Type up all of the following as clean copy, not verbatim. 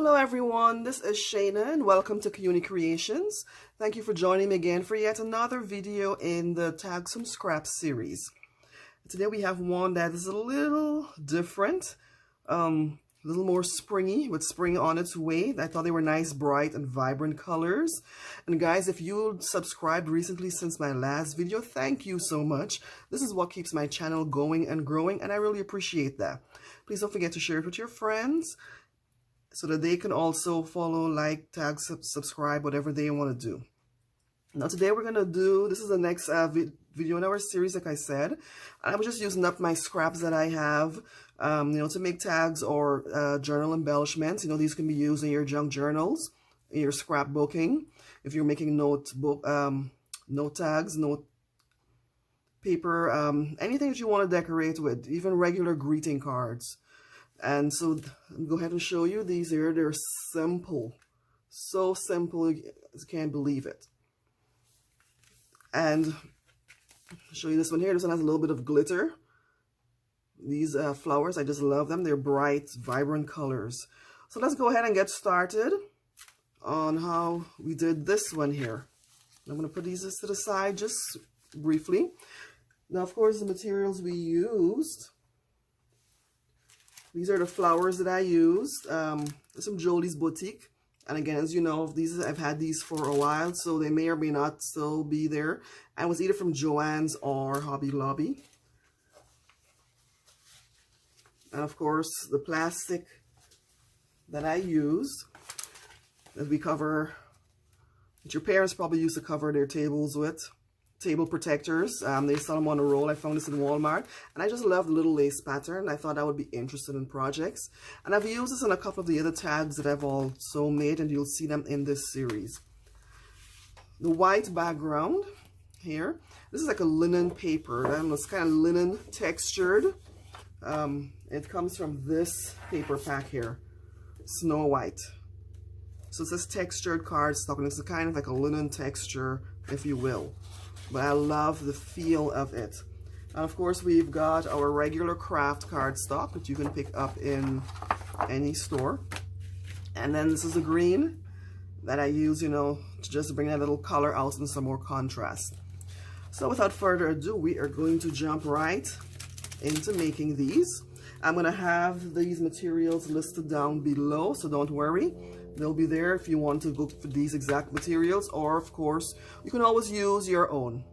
Hello everyone, this is Shayna and welcome to Kaiyuni Kreations. Thank you for joining me again for yet another video in the Tags from Scraps series. Today we have one that is a little different, a little more springy, with spring on its way. I thought they were nice, bright and vibrant colors. And guys, if you subscribed recently since my last video, thank you so much. This is what keeps my channel going and growing, and I really appreciate that. Please don't forget to share it with your friends, so that they can also follow, like, tag, subscribe, whatever they want to do. Now today we're going to do, this is the next video in our series, like I said. I was just using up my scraps that I have, to make tags or journal embellishments. These can be used in your junk journals, in your scrapbooking, if you're making note tags, note paper, anything that you want to decorate with, even regular greeting cards. And so I'll go ahead and show you these here. They're simple, so simple, you can't believe it. And I'll show you this one here. This one has a little bit of glitter. These flowers, I just love them. They're bright, vibrant colors. So let's go ahead and get started on how we did this one here. I'm going to put these to the side just briefly. Now, of course, the materials we used. These are the flowers that I used. Some Jolie's Boutique. And again, as you know, I've had these for a while, so they may or may not still be there. And it was either from Joann's or Hobby Lobby. And of course, the plastic that I used, that we cover, that your parents probably used to cover their tables with. Table protectors. They sell them on a roll. I found this in Walmart, and I just love the little lace pattern. I thought I would be interested in projects, and I've used this in a couple of the other tags that I've also made, and you'll see them in this series. The white background here, this is like a linen paper, and it's kind of linen textured. It comes from this paper pack here, Snow White. So it says textured cardstock, and it's kind of like a linen texture, if you will. But I love the feel of it. And of course, we've got our regular craft cardstock that you can pick up in any store. And then this is a green that I use, to just bring that little color out and some more contrast. So without further ado, we are going to jump right into making these. I'm going to have these materials listed down below, so don't worry. They'll be there if you want to look for these exact materials, or of course, you can always use your own.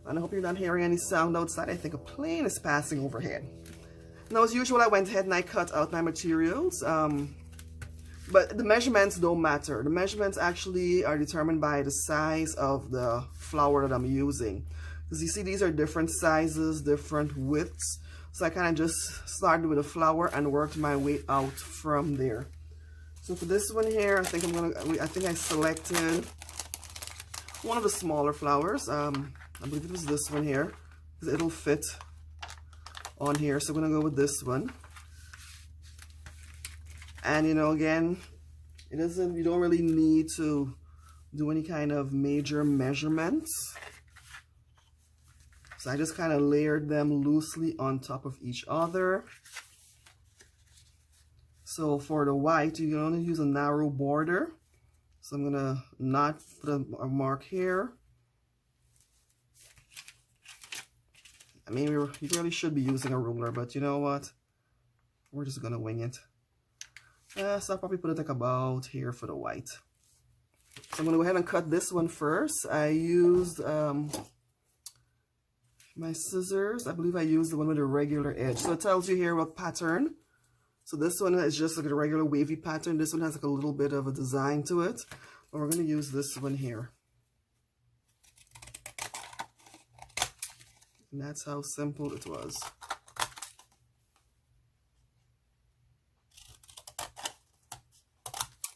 And I hope you're not hearing any sound outside. I think a plane is passing overhead. Now, as usual, I went ahead and I cut out my materials, but the measurements don't matter. The measurements actually are determined by the size of the flower that I'm using. Because you see, these are different sizes, different widths. So I kind of just started with a flower and worked my way out from there. So for this one here, I think I selected one of the smaller flowers. I believe it was this one here, because it'll fit on here. So I'm gonna go with this one. And again, you don't really need to do any kind of major measurements. So I just kind of layered them loosely on top of each other. So for the white, you can only use a narrow border. So I'm gonna not put a mark here. I mean, you really should be using a ruler, but you know what? We're just gonna wing it. So I'll probably put it like about here for the white. So I'm gonna go ahead and cut this one first. I used my scissors. I believe I used the one with a regular edge. So it tells you here what pattern. So this one is just like a regular wavy pattern. This one has like a little bit of a design to it. But we're going to use this one here. And that's how simple it was.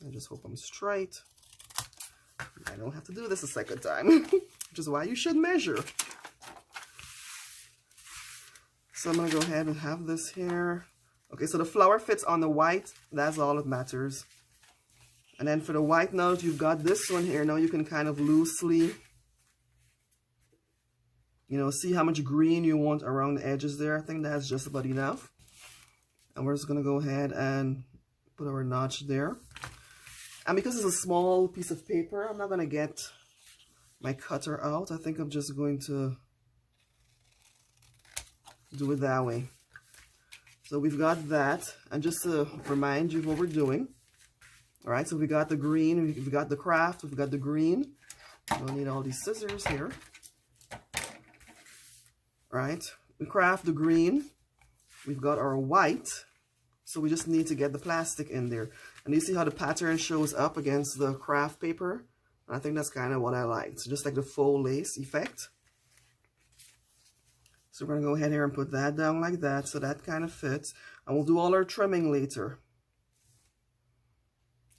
I just hope I'm straight. I don't have to do this a second time, which is why you should measure. So I'm going to go ahead and have this here. Okay, so the flower fits on the white. That's all that matters. And then for the white, now that you've got this one here, now you can kind of loosely, see how much green you want around the edges there. I think that's just about enough. And we're just going to go ahead and Put our notch there. And because it's a small piece of paper, I'm not going to get my cutter out. I think I'm just going to do it that way. So we've got that. And just to remind you of what we're doing. All right, so we got the green, we've got the craft, we've got the green. We don't need all these scissors here. All right, we craft the green. We've got our white. So we just need to get the plastic in there. And you see how the pattern shows up against the craft paper? I think that's kind of what I like. So just like the faux lace effect. So we're going to go ahead here and put that down like that. So that kind of fits. And we'll do all our trimming later.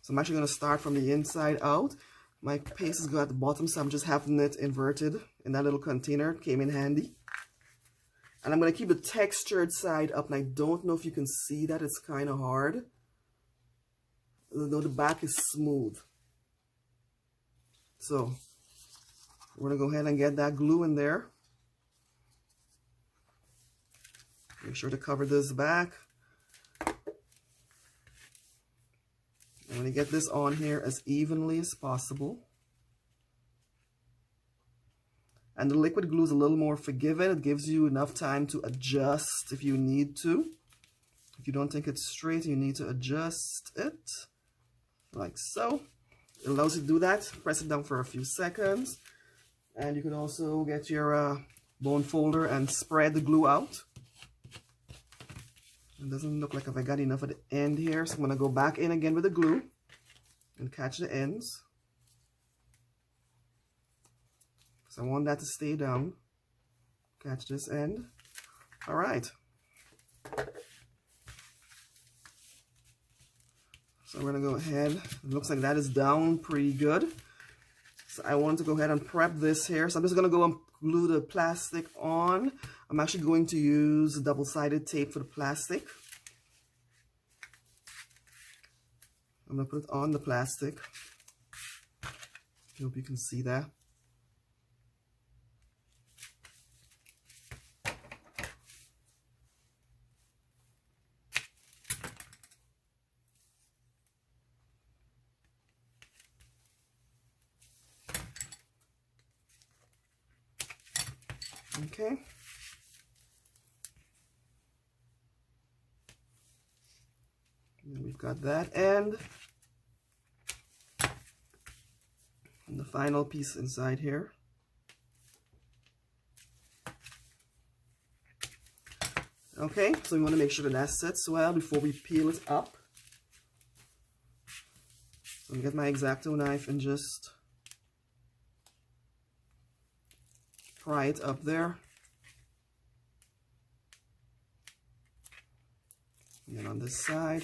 So I'm actually going to start from the inside out. My paste is good at the bottom, so I'm just having it inverted in that little container. It came in handy. And I'm going to keep the textured side up. And I don't know if you can see that. It's kind of hard. Though the back is smooth. So we're going to go ahead and get that glue in there. Make sure to cover this back. I'm going to get this on here as evenly as possible. And the liquid glue is a little more forgiving. It gives you enough time to adjust if you need to. If you don't think it's straight, you need to adjust it. Like so. It allows you to do that. Press it down for a few seconds. And you can also get your bone folder and spread the glue out. It doesn't look like I got enough at the end here. So I'm going to go back in again with the glue and catch the ends. So I want that to stay down. Catch this end. All right. So we're going to go ahead. It looks like that is down pretty good. So I want to go ahead and prep this here. So I'm just going to go and glue the plastic on. I'm actually going to use double-sided tape for the plastic. I'm going to put it on the plastic. I hope you can see that. Okay. And we've got that end. And the final piece inside here. Okay, so we want to make sure that that sits well before we peel it up. So I'm going to get my X-Acto knife and just pry it up there. And then on this side.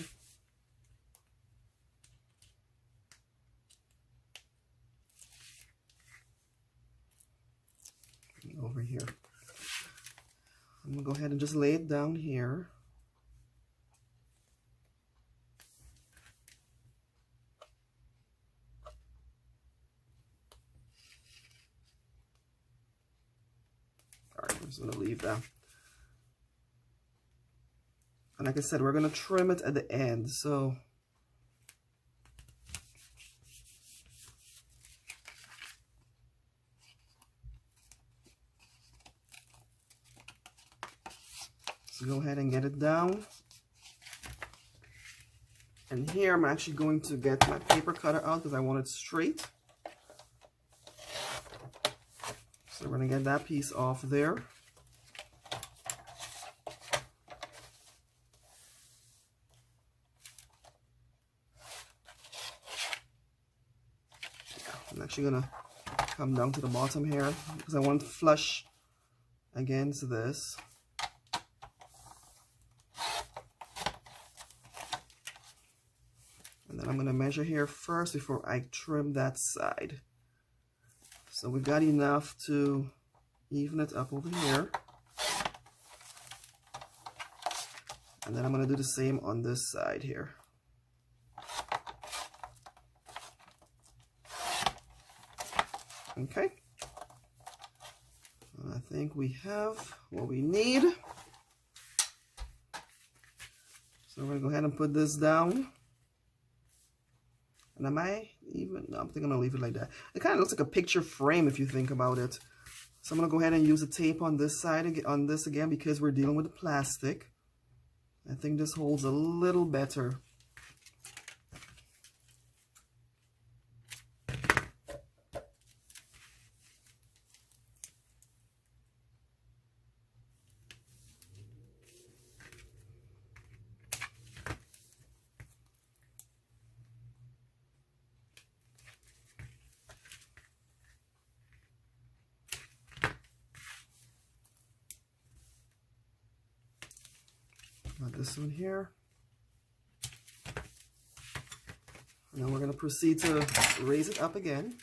And over here. I'm going to go ahead and just lay it down here. Alright, I'm just going to leave that. And like I said, we're going to trim it at the end, so go ahead and get it down. And here I'm actually going to get my paper cutter out because I want it straight. So we're going to get that piece off there. I'm actually going to come down to the bottom here because I want flush against this. And then I'm going to measure here first before I trim that side. So we've got enough to even it up over here. And then I'm going to do the same on this side here. Okay. I think we have what we need. So we're going to go ahead and put this down. And am I even? No, I think I'm gonna leave it like that. It kind of looks like a picture frame if you think about it. So I'm gonna go ahead and use the tape on this side, on this again, because we're dealing with the plastic. I think this holds a little better. Got this one here. Now we're going to proceed to raise it up again.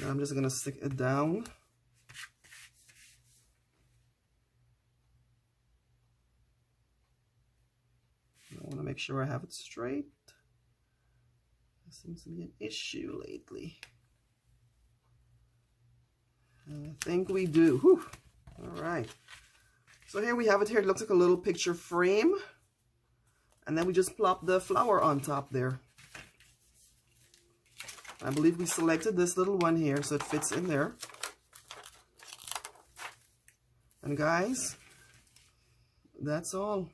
Now I'm just going to stick it down. I want to make sure I have it straight. There seems to be an issue lately. And I think we do. Whew. All right. So here we have it here. It looks like a little picture frame. And then we just plop the flower on top there. I believe we selected this little one here so it fits in there. And guys, that's all.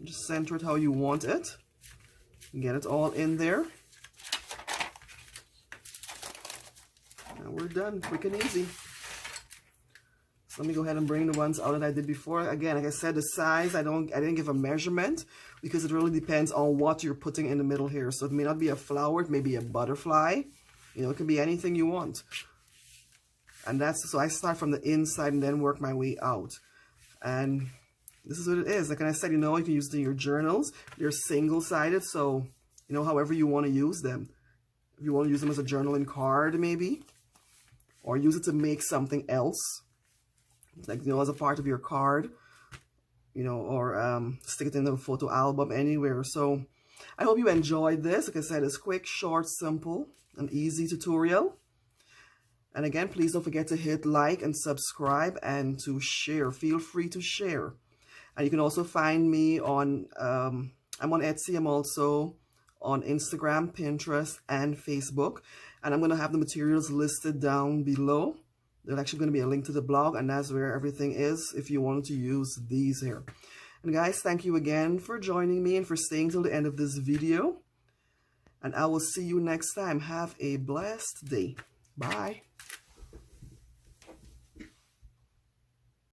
Just center it how you want it. Get it all in there. Now we're done, quick and easy. So let me go ahead and bring the ones out that I did before. Again, like I said, the size, I didn't give a measurement because it really depends on what you're putting in the middle here. So it may not be a flower, it may be a butterfly. You know, it can be anything you want. And that's, so I start from the inside and then work my way out. And this is what it is. Like I said, you know, you can use it in your journals. They're single-sided, so, you know, however you want to use them. If you want to use them as a journaling card, maybe. Or use it to make something else. Like, you know, as a part of your card. You know, or stick it in a photo album anywhere. So, I hope you enjoyed this. Like I said, it's quick, short, simple, and easy tutorial. And again, please don't forget to hit like and subscribe and to share. Feel free to share. And you can also find me on, I'm on Etsy. I'm also on Instagram, Pinterest, and Facebook. And I'm going to have the materials listed down below. There's actually going to be a link to the blog, and that's where everything is if you wanted to use these here. And guys, thank you again for joining me and for staying till the end of this video. And I will see you next time. Have a blessed day. Bye.